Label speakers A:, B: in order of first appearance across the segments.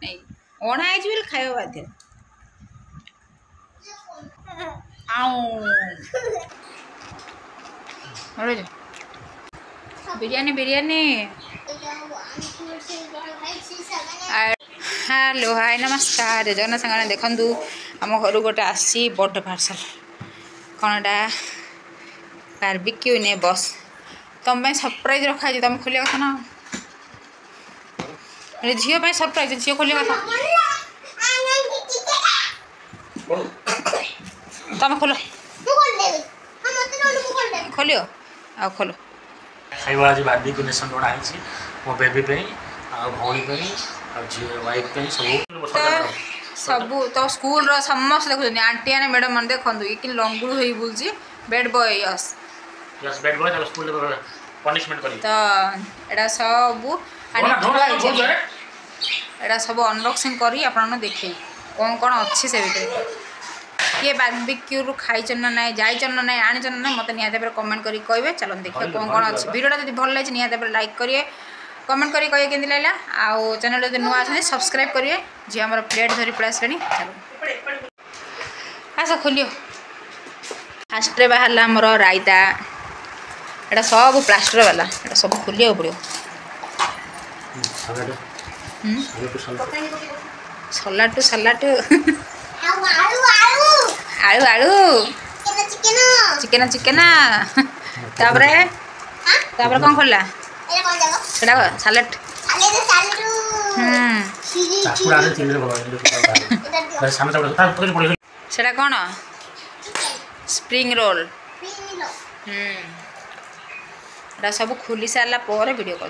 A: नहीं अणा है खाया बाध्य बिरयानी बिरयानी हेलो हाय नमस्कार जगन्नाथ सांगने देखु आम घर गोटे आसी बड़ पार्सल कौनटा बारबिक्यू ने बस तुम सरप्राइज रखा तुम खोलिया कथा ना झील सरप्राइज झील खोलिया कथा तुम खोल खोलियो आ खोलो
B: खाइबा आज बारबिक्यू नेशन बड़ा है मो बेबी पे आ भौणी पे आ वाइफ पे
A: सब तो स्कूल रो समस्त देखुन आंटी ने मैडम मन देखु कि लंगुड़ हो बुलची bad boy yes
B: yes bad boy school punishment करी
A: तो एडा सब एडा सब अनबॉक्सिंग करी आपन देखे कौन कौन अच्छी से भीतर किए बारबिक्यू रु खाइचन ना नहीं जाइचन ना नहीं आनिचन ना मत निहाते पर कमेंट करी कहबे चलो देखिए कौन कौन अच्छी वीडियोटा जब भल लगे निहाते पर लाइक करिए कमेंट करी कहिए केंदी लागला आउ चैनल जब नुआ आछन सब्सक्राइब करिए जे हमर प्लेट धरी पळा आसलनी चलो आसा खोलियो फास्ट रे बाहरला हमर रायता एटा सब प्लास्टर वाला एटा सब खोलियो पड़ियो सलाड टू सलाड आलू आलू चिकेन चिकेन तापरे तापरे कौन खोलला सेटा सलाड सेटा कौन स्प्रिंग रोल एटा सब खोली सारा पर वीडियो कर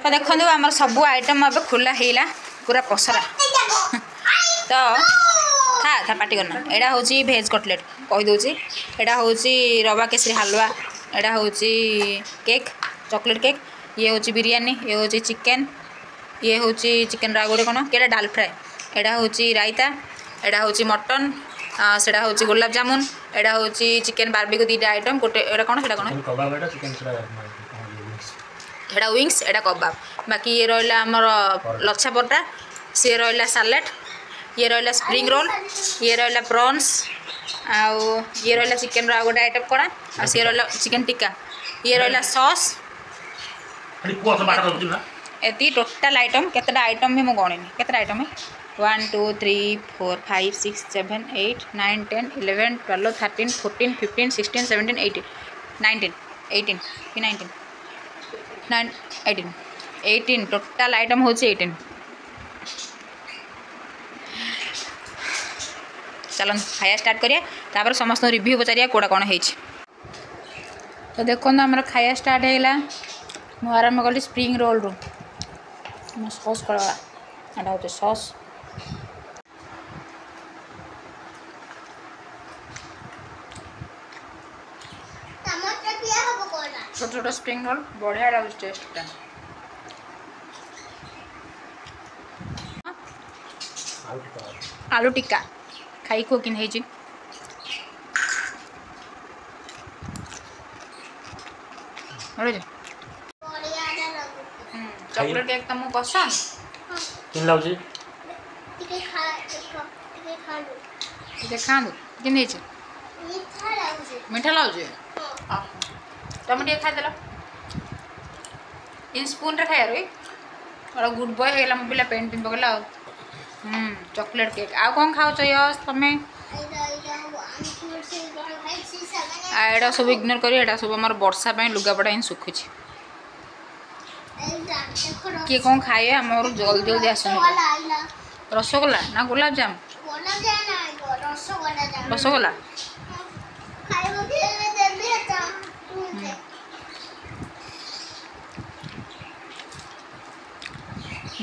A: तो देखो आम सब आइटम अब खोला है पूरा पसरा तो था था पार्टी करना एटा हूँ भेज कटलेट कहीदे एटा हूँ रवा केसरी हलवा एटा हूँ केक चॉकलेट केक ये हूँ बिरयानी ये हूँ चिकेन ये हूँ चिकेन रागोटे कौन कि डाल फ्राए एटा हूँ रायता एटा हूँ मटन सेटा हूँ गुलाब जामुन एटा हूँ चिकेन बारबिक्यू दीटा आइटम गोटे एटा कौन सेटा कौन एटा विंग्स एटा कबाब बाकी ये रहा आमर लच्छा परोटा सी रहा सालाड ये रहा स्प्रिंग रोल ये रहा प्रॉन्स आउ ये रहा चिकेन रो गोटे आइटम कड़ा आ सी रहा चिकेन टिक्का ये रहा सॉस एति टोटाल आइटम केतटा आइटम भी मुझे गणिनी केतटा आइटम है 1 2 3 4 5 6 7 8 9 10 11 12 13 14 15 16 17 18 19 18 कि 19 9 18 18 टोटाल आइटम हूँ 18 चलो खाया स्टार्ट करिए तापर समस्त रिव्यू पचारिया कोड़ा कौन है तो देखो आम खाया स्टार्ट होगा मुझे आरम्भ कली स्प्रिंग रोल रू सॉस करवा एटा हूँ सॉस छोट छोट स्प्रिंग रोल बढ़िया लगे टेस्ट आलू टिक्का खाई को कि चॉकलेट केक तुमको पसंद
B: किन लाउजी
A: खा कि मीठा लागे तुम टे खादेल इन स्पून रे खाया रे गुड बॉय होगा मो पिला पेंटिंग पकड़ा चॉकलेट केक आ कौन खाओ यस तुम एटा सब इग्नोर कर एटा सब आम वर्षा लुगापटा ही सुखुची किए कौन खाए आम जल्दी जल्दी आस रसगोल्ला ना गुलाब जाम रसगोल्ला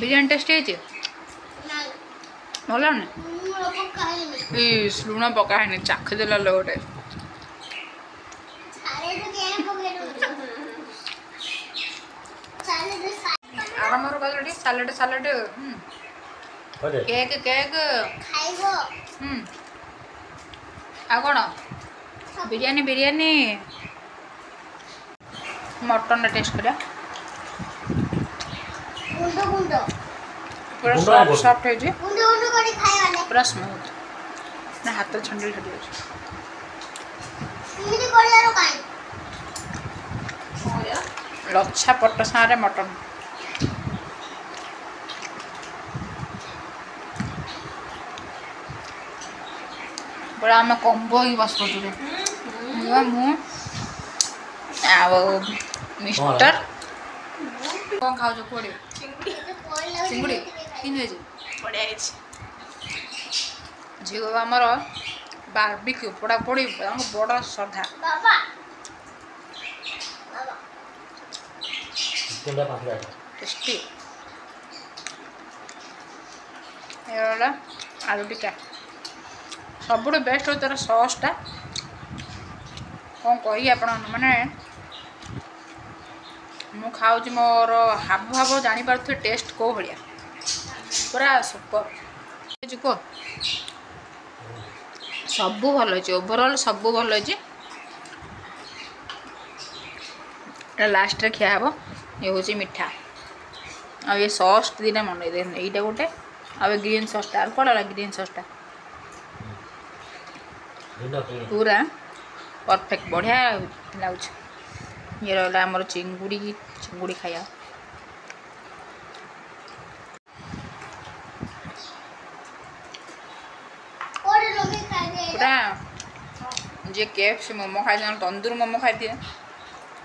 A: बिरयानी टेस्ट है भल लुण पकाए चाखी देला गोटे आराम सालाड सालाड केक केक आ कौन बिरयानी बिरयानी मटन टेस्ट करा पूरा
B: गुंडा
A: सॉफ्ट
B: बोल।
A: सॉफ्ट है जी
C: उंडे उंडे करी खाइबाले
A: पूरा स्मूथ ना हाथ छंडल छड़ी ଅଛି
C: इमिति करियारो काई
A: ଲଛା ପଟ ସାଙ୍ଗରେ ମଟନ ପୁରା ଆମେ କମ୍ବୋ ହେଇକି ବସି ପଡ଼ୁଛୁ ମୁଁ ଆଉ ମିଷ୍ଟର କ'ଣ ଖାଉଛ କୁଆଡ଼େ ଚିଙ୍ଗୁଡ଼ି କେମିତି ହେଇଛି
D: ବଢ଼ିଆ ହେଇଛି
A: ଝିଅ ଆମର ବାର୍ବିକ୍ୟୁ ପୋଡ଼ାପୋଡ଼ି ତାଙ୍କ ବଡ଼ ଶ୍ରଦ୍ଧା
C: बाबा बाबा
B: ଚିକେନଟା ପାଞ୍ଚ ଟଙ୍କା
A: ଟେଷ୍ଟି ଏଇଟା ଆଳୁ ଟିକା ସବୁଠୁ ବେଷ୍ଟ ହେଉଛି ତା'ର ସସ୍ଟା କ'ଣ କହିବି ଆପଣ ମାନେ ମୁଁ ଖାଉଛି ମୋର ହାବ ଭାବ ଜାଣିପାରୁଥିବେ ଟେଷ୍ଟ କେଉଁ ଭଳିଆ ପୁରା ସୁପର କୁହ ସବୁ ଭଲ ହେଇଛି ଓଭରଅଲ୍ ସବୁ ଭଲ ହେଇଛି ଏଇଟା ଲାଷ୍ଟରେ ଖିଆ ହେବ ଇଏ ହେଉଛି ମିଠା ଆଉ ଏ ସସ୍ ଦୁଇଟା ମନେଇ ଦେ ଏଇଟା ଗୋଟେ ଆଉ ଏ ଗ୍ରୀନ୍ ସସ୍ଟା ଆଉ କ'ଣ ହେଲା ଗ୍ରୀନ୍ ସସ୍ଟା ପୁରା ପରଫେକ୍ଟ ବଢ଼ିଆ ଲାଗୁଛି ଇଏ ରହିଲା ଆମର ଚିଙ୍ଗୁଡ଼ି ଖାଇବା
C: और लोग खा दे
A: ପୁରା ଯିଏ KFC ମୋମୋ ଖାଇଦିଏ ତନ୍ଦୁର ମୋମୋ ଖାଇଦିଏ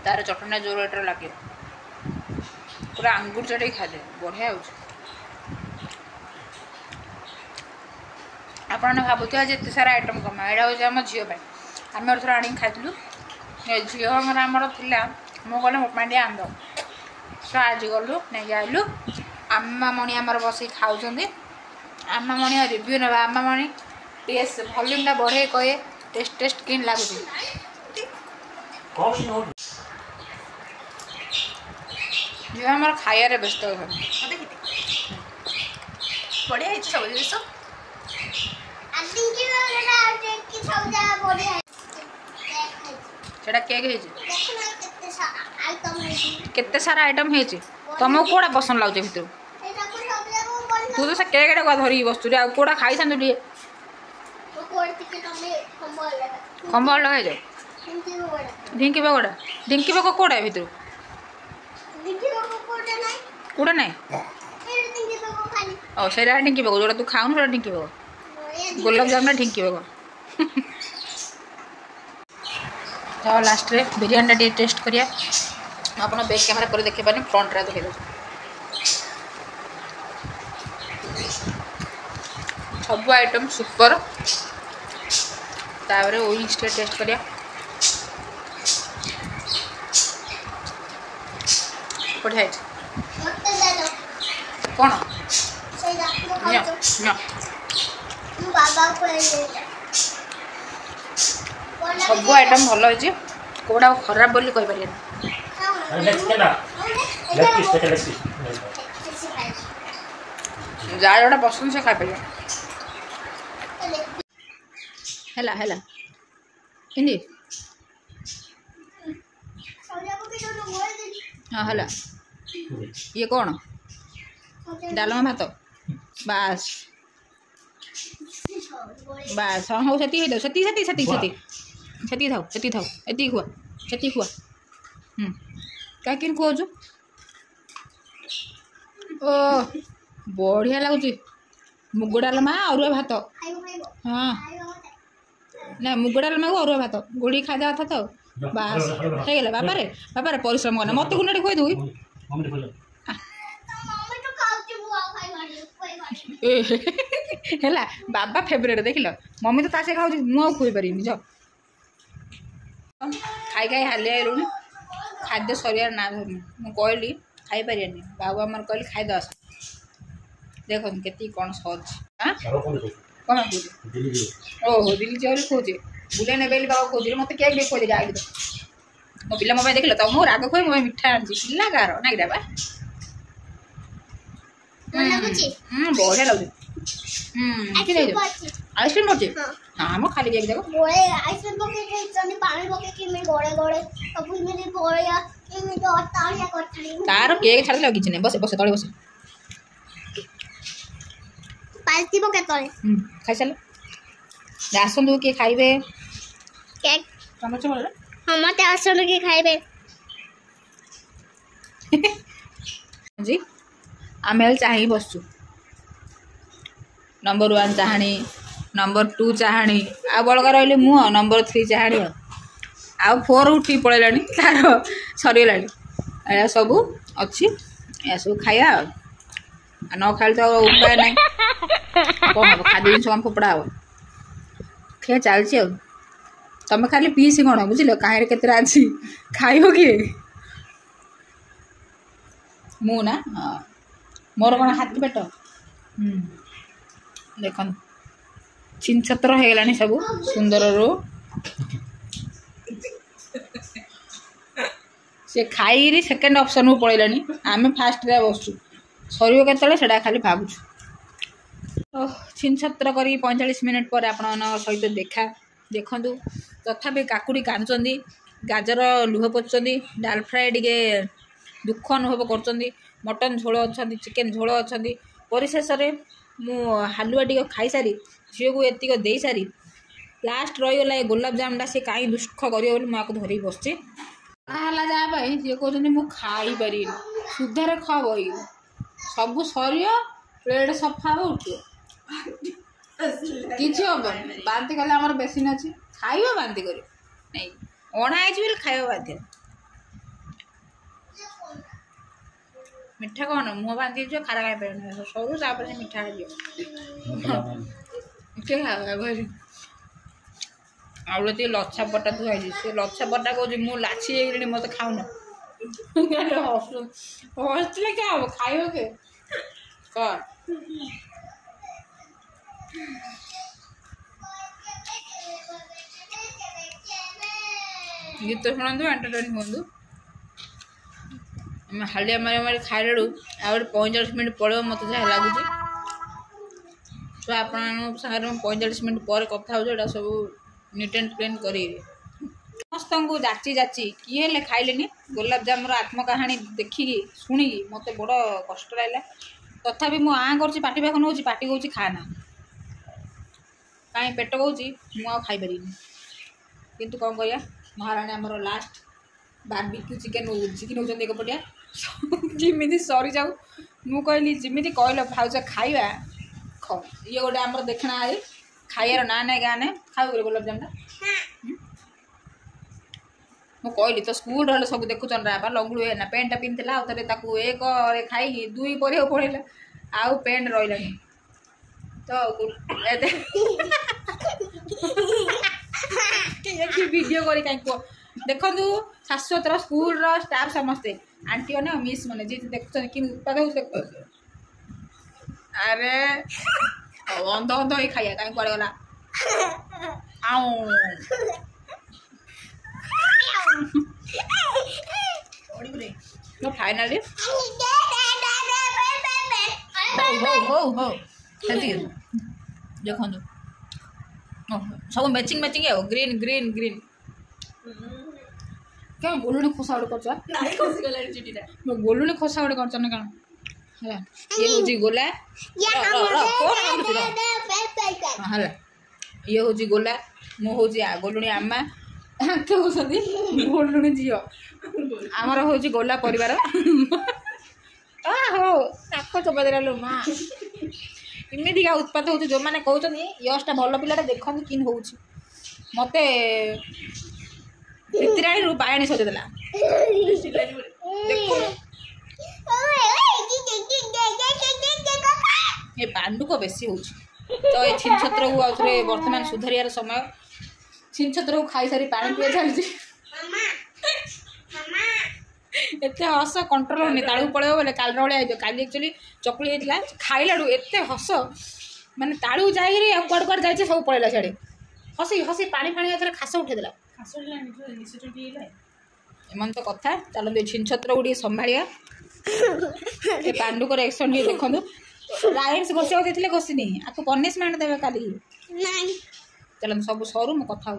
A: ତାର ଚଟଣିଟା ଯୋଉ ରେଟ୍ରେ ଲାଗେ ପୁରା ଆଙ୍ଗୁଠି ଚଟେଇକି ଖାଇଦିଏ ବଢ଼ିଆ ହେଉଛି ଆପଣମାନେ ଭାବୁଥିବେ ଆଜି ଏତେ ସାରା ଆଇଟମ୍ କମା ଏଇଟା ହେଉଛି ଆମ ଝିଅ ପାଇଁ ଆମେ ଥରେ ଆଣିକି ଖାଇଥିଲୁ ଝିଅ ଆମର ଥିଲା ମୁଁ କହିଲି ମୋ ପାଇଁ ଟିକେ ଆଣିଦେବ ତ ଆଜି ଗଲୁ ନେଇକି ଆଇଲୁ ଆମାମଣି ଆମର ବସିକି ଖାଉଛନ୍ତି ଆମାମଣି ରିଭ୍ୟୁ ନେବା ଆମାମଣି ଟେଷ୍ଟ ଭଲ୍ୟୁମ୍ଟା ବଢ଼େଇ କହେ ଟେଷ୍ଟ କେମିତି ଲାଗୁଛି ଝିଅ ଆମର ଖାଇବାରେ ବ୍ୟସ୍ତ ଅଛନ୍ତି
D: ବଢ଼ିଆ ହେଇଛି ସବୁ ଜିନିଷ
C: आंटी की वाला की सब जा बोले है
A: ସେଇଟା କେକ୍ ହେଇଛି
C: देखो ना कितने सारा आइटम है
A: କେତେ ସାରା ଆଇଟମ୍ ହେଇଛି ତମକୁ କେଉଁଟା ପସନ୍ଦ ଲାଗୁଛି ଭିତରୁ
C: एटा को सब जगह बोल
A: ତୁ ତ ସେ କେକ୍ଟା ଧରିକି ବସୁଛୁ ଆଉ କେଉଁଟା ଖାଇଥାନ୍ତୁ ଟିକେ
C: वो कोड टिकट हमें कंबल लगा
A: କମ୍ବଳ ଲଗାଇଛ
C: इनकी वो बड़ा
A: ଢିଙ୍କି ବଗଟା କେଉଁଟା ଭିତରୁ
C: इनकी वो कोड नहीं
A: କେଉଁଟା ନାହିଁ
C: फिर इनकी वो खाली
A: ଆଉ ସେଇଟା ଢିଙ୍କି ବଗ ଯେଉଁଟା ତୁ ଖାଉନୁ ସେଇଟା ଢିଙ୍କି ବଗ
C: ये
A: ଗୋଲାପଜାମୁଟା ଢିଙ୍କି ବଗ ତ ଲାଷ୍ଟରେ ବିରିୟାନୀଟା ଟିକେ ଟେଷ୍ଟ କରିବା ଆପଣ ବ୍ୟାକ୍ କ୍ୟାମେରା କରି ଦେଖିପାରିନି ଫ୍ରଣ୍ଟରେ ଦେଖେଇ ଦେଉଛି ସବୁ ଆଇଟମ୍ ସୁପର ତାପରେ ୱିଙ୍ଗ୍ସ ଟିକେ ଟେଷ୍ଟ କରିବା ବଢ଼ିଆ ହେଇଛି
C: मत दे दो
A: କ'ଣ
C: सही जा वो
A: ନିଅ
C: खाओ
A: ନିଅ
C: ମୁଁ ବାବା କୁ ले
A: ସବୁ ଆଇଟମ୍ ଭଲ ହେଇଛି କେଉଁଟା ଖରାପ ବୋଲି କହିପାରିବେନି ଯାହା ଯେଉଁଟା ପସନ୍ଦ ସେ ଖାଇପାରିବ ହେଲା ହିନ୍ଦୀ ହଁ ହେଲା ଇଏ କ'ଣ ଡାଲମା ଭାତ ବାସ୍ ବାସ୍ ହଁ ହଉ ସେତିକି ହେଇଥାଉ ସେତିକି ଥାଉ ଏତିକି ଖୁଆ କାହିଁକି ଖୁଆଉଛୁ ଓ ବଢ଼ିଆ ଲାଗୁଛି ମୁଗ ଡାଲମା ଅରୁଆ ଭାତ ହଁ ନା ମୁଗ ଡାଲମାକୁ ଅରୁଆ ଭାତ ଗୋଡ଼ିକି ଖାଇଦେବା କଥା ତ ବାସ୍ ହେଇଗଲା ବାପାରେ ପରିଶ୍ରମ କର ମୋତେ ଗୁଣ୍ଡଟେ ଖୁଆଇଦେବୁ ହେଲା ବାବା ଫେଭରେଟ୍ ଦେଖିଲ ମମି ତ ତା ସେ ଖାଉଛି ମୁଁ ଆଉ ଖୁଆଇପାରିବିନି ଯ ଖାଇ ହାଲିଆ ହେଇଲୁଣି ଖାଦ୍ୟ ସରିବାର ନା ଧରୁନି ମୁଁ କହିଲି ଖାଇପାରିବାନି ବାବୁ ଆମର କହିଲି ଖାଇଦେବା ଦେଖନ୍ତୁ କେତିକି କ'ଣ ସହଜ କ'ଣ କହୁଛି ଓହୋ ଦିଲ୍ଲୀ ଯିବ ବୋଲି କହୁଛି ବୁଲେଇ ନେବେ ବୋଲି ବାବା କହୁଥିଲି ମୋତେ କେକ୍ ବି ଖୋଇଦେଲି ଆଗେ ମୋ ପିଲା ମୋ ପାଇଁ ଦେଖିଲ ତ ମୁଁ ରାଗ ଖୁଆଇ ମୋ ପାଇଁ ମିଠା ଆଣିଛି ପିଲା ଗାର ନାଇଁ ବା ବଢ଼ିଆ ଲାଗୁଛି ଆଇସ୍କ୍ରିମ୍ କରୁଛି ହଁ ମୁଁ ଖାଲି କେକ୍ ଦେବ
C: आइसक्रीम पके पानी पके गोड़े गोड़े सब मेरी गोड़िया ताड़िया करथली
A: तार केक छाड़ लगी नहीं बसे तले बसे
C: ଚାଲିଥିବ କେତେବେଳେ
A: ଖାଇସାରିଲେ ଆସନ୍ତୁ କିଏ ଖାଇବେ
C: କେକ୍
A: ଚାମଚ ଭଲ
C: ହଁ ମତେ ଆସନ୍ତୁ କି ଖାଇବେ
A: ଜି ଆମେ ହେଲେ ଚାହିଁ ବସଛୁ ନମ୍ବର 1 ଚାହାଣୀ ନମ୍ବର 2 ଚାହାଣୀ ଆଉ ବଳକା ରହିଲେ ମୁଁ ନମ୍ବର 3 ଚାହାଣୀ ଆଉ 4 ଉଠିକି ପଳେଇଲାଣି ତାର ସରିଗଲାଣି ଏଇଟା ସବୁ ଅଛି ଏହା ସବୁ ଖାଇବା ଆଉ ନ ଖାଇଲେ ତ ଉପାୟ ନାହିଁ କ'ଣ ହେବ ଖାଦ୍ୟ ଜିନିଷ କ'ଣ ଫୋପଡ଼ା ହେବ ଖିଆ ଚାଲିଛି ଆଉ ତମେ ଖାଲି ପିଇସି କ'ଣ ବୁଝିଲ କାହିଁରେ କେତେଟା ଅଛି ଖାଇବ କିଏ ମୁଁ ନା ମୋର କ'ଣ ହାତୀ ପେଟ ଦେଖନ୍ତୁ ଛିନଛତ୍ର ହେଇଗଲାଣି ସବୁ ସୁନ୍ଦରରୁ ସେ ଖାଇକିରି ସେକେଣ୍ଡ ଅପସନ୍କୁ ପଳେଇଲାଣି ଆମେ ଫାଷ୍ଟରେ ବସୁଛୁ ସରିବ କେତେବେଳେ ସେଇଟା ଖାଲି ଭାବୁଛୁ ଛିନଛତ୍ର କରି 45 ମିନିଟ୍ ପରେ ଆପଣମାନଙ୍କ ସହିତ ଦେଖନ୍ତୁ ତଥାପି କାକୁଡ଼ି କାନ୍ଦୁଛନ୍ତି ଗାଜର ଲୁହ ପୋଛୁଛନ୍ତି ଡାଲ ଫ୍ରାଏ ଟିକେ ଦୁଃଖ ଅନୁଭବ କରୁଛନ୍ତି ମଟନ୍ ଝୋଳ ଅଛନ୍ତି ଚିକେନ୍ ଝୋଳ ଅଛନ୍ତି ପରିଶେଷରେ ମୁଁ ହାଲୁଆ ଟିକେ ଖାଇସାରି ଝିଅକୁ ଏତିକ ଦେଇସାରି ଲାଷ୍ଟ ରହିଗଲା ଏ ଗୋଲାପଜାମୁଟା ସେ କାହିଁ ଦୁଃଖ କରିବ ବୋଲି ମୁଁ ଆକୁ ଧରିକି ବସିଛି ହେଲା ଯାହା ପାଇଁ ସିଏ କହୁଛନ୍ତି ମୁଁ ଖାଇପାରିନି ସୁଧାରେ ଖାବ ସବୁ ସରିବ ପ୍ଲେଟ୍ ସଫା ହେବ ଉଠିବ କିଛି ହବନି ବାନ୍ତି କଲେ ଆମର ବେସିନ୍ ଅଛି ଖାଇବ ବାନ୍ତି କରିବ ନାଇଁ ଅଣା ହେଇଛି ବୋଲି ଖାଇବା ବାଧ୍ୟ ମିଠା କ'ଣ ମୁହଁ ବାନ୍ତି ହେଇଯିବ ଖାରା ଖାଇପାରିବନି ସରୁ ତାପରେ ମିଠା ହେଇଯିବ କିଏ ଖାଇବା କହିଲି ଆଉ ଟିକେ ଲଛା ପଟା ତୁ ଖାଇଛି ସେ ଲଛା ପଟା କହୁଛି ମୁଁ ଲାଛି ହେଇଗଲିଣି ମୋତେ ଖାଉନ ହସିଲେ କିଏ ହବ ଖାଇବ କିଏ କହ ଗୀତ ଶୁଣନ୍ତୁ ଏଣ୍ଟରଟେନ୍ ହୁଅନ୍ତୁ ଆମେ ହାଲିଆ ମାରି ମାରି ଖାଇଲାରୁ ଆଉ ଗୋଟେ 45 ମିନିଟ୍ ପଳେଇବ ମୋତେ ଯାହା ଲାଗୁଛି ତ ଆପଣଙ୍କ ସାଙ୍ଗରେ ମୁଁ 45 ମିନିଟ୍ ପରେ କଥା ହେଉଛି ଏଇଟା ସବୁ ନିଟ୍ ଆଣ୍ଡ କ୍ଲିନ୍ କରିବି ସମସ୍ତଙ୍କୁ ଯାଚି କିଏ ହେଲେ ଖାଇଲେନି ଗୋଲାପଜାମୁର ଆତ୍ମକାହାଣୀ ଦେଖିକି ଶୁଣିକି ମୋତେ ବଡ଼ କଷ୍ଟ ଲାଗିଲା ତଥାପି ମୁଁ କରୁଛି ପାଟି ପାଖ ନେଉଛି ପାଟି କହୁଛି ଖାନା କାହିଁ ପେଟ କହୁଛି ମୁଁ ଆଉ ଖାଇପାରିବିନି କିନ୍ତୁ କ'ଣ କରିବା ମହାରାଣୀ ଆମର ଲାଷ୍ଟ ବାର୍ବିକ୍ୟୁ ଚିକେନ୍ ଝିକି ନେଉଛନ୍ତି ଏକପଟିଆ ଯେମିତି ସରିଯାଉ ମୁଁ କହିଲି ଯେମିତି କହିଲ ଭାଉଜ ଖାଇବା ଇଏ ଗୋଟେ ଆମର ଦେଖଣା ଆଇ ଖାଇବାର ନା ନାଇଁ ଗାଁ ନାଇଁ ଖାଉ ଗୋଲାପଜାମୁଟା ମୁଁ କହିଲି ତ ସ୍କୁଲ ରହିଲେ ସବୁ ଦେଖୁଛନ୍ତି ବାପା ଲଙ୍ଗୁଳୁ ହେଇନା ପ୍ୟାଣ୍ଟଟା ପିନ୍ଧିଥିଲା ଆଉ ଥରେ ତାକୁ 1ରେ ଖାଇକି 2 କରିବାକୁ ପଳେଇଲା ଆଉ ପ୍ୟାଣ୍ଟ ରହିଲାନି ତ ଭିଡ଼ିଓ କରି କାହିଁ କୁହ ଦେଖନ୍ତୁ ଶାଶ୍ୱତର ସ୍କୁଲର ଷ୍ଟାଫ୍ ସମସ୍ତେ ଆଣ୍ଟି ମାନେ ମିସ୍ ମାନେ ଯିଏ ଦେଖୁଛନ୍ତି କି ଉତ୍ପାଦ ହେଉଛି ଦେଖୁଛନ୍ତି ଆରେ ଅନ୍ଧ ହେଇ ଖାଇବା କାହିଁ କୁଆଡ଼େ ଗଲା ଆଉ ଫାଇନାଲି ହଉ ସେତିକି ଦେଖନ୍ତୁ ସବୁ ମ୍ୟାଚିଂ ଆଉ ଗ୍ରୀନ୍ क्या गोलुणी खोसा गोटे कर गोलुणी खोसा गोटे कर कौन है ये हूँ गोला है ये हूँ गोला मुझे गोलुणी आमा गोलुणी झील आमर हूँ गोला परिवार हो नाक चोपादेला लो माँ इमिका उत्पात हो जो मैंने कहते यशटा भल पिलाटा देखते कि हूँ मत रीतिराणी बायणी सजेदेला ये पांडुक बेसी हो तो ये छिनछत्र को आउथरे वर्तमान सुधारियार समय छिनछत्र को खाई सारी पानी पिए चलती एत हस कंट्रोल होनी तालू पड़े बोले काल भाया काली एक्चुअली चकुली होता खाइलाड़ू एत हस माने तालू जाए कुआड़ कुआड़ जाए सब पड़ेगा सियाड़े हसी हसी पानी फाणी खास उठेदेला एमन तो कथा चलते छिनछत्र को संभालिया पांडुकर एक्शन टे देखो राइट्स घोषिया देते घोषिनी आपको पनिशमेंट देवे काली चलते सब सरू मो कथा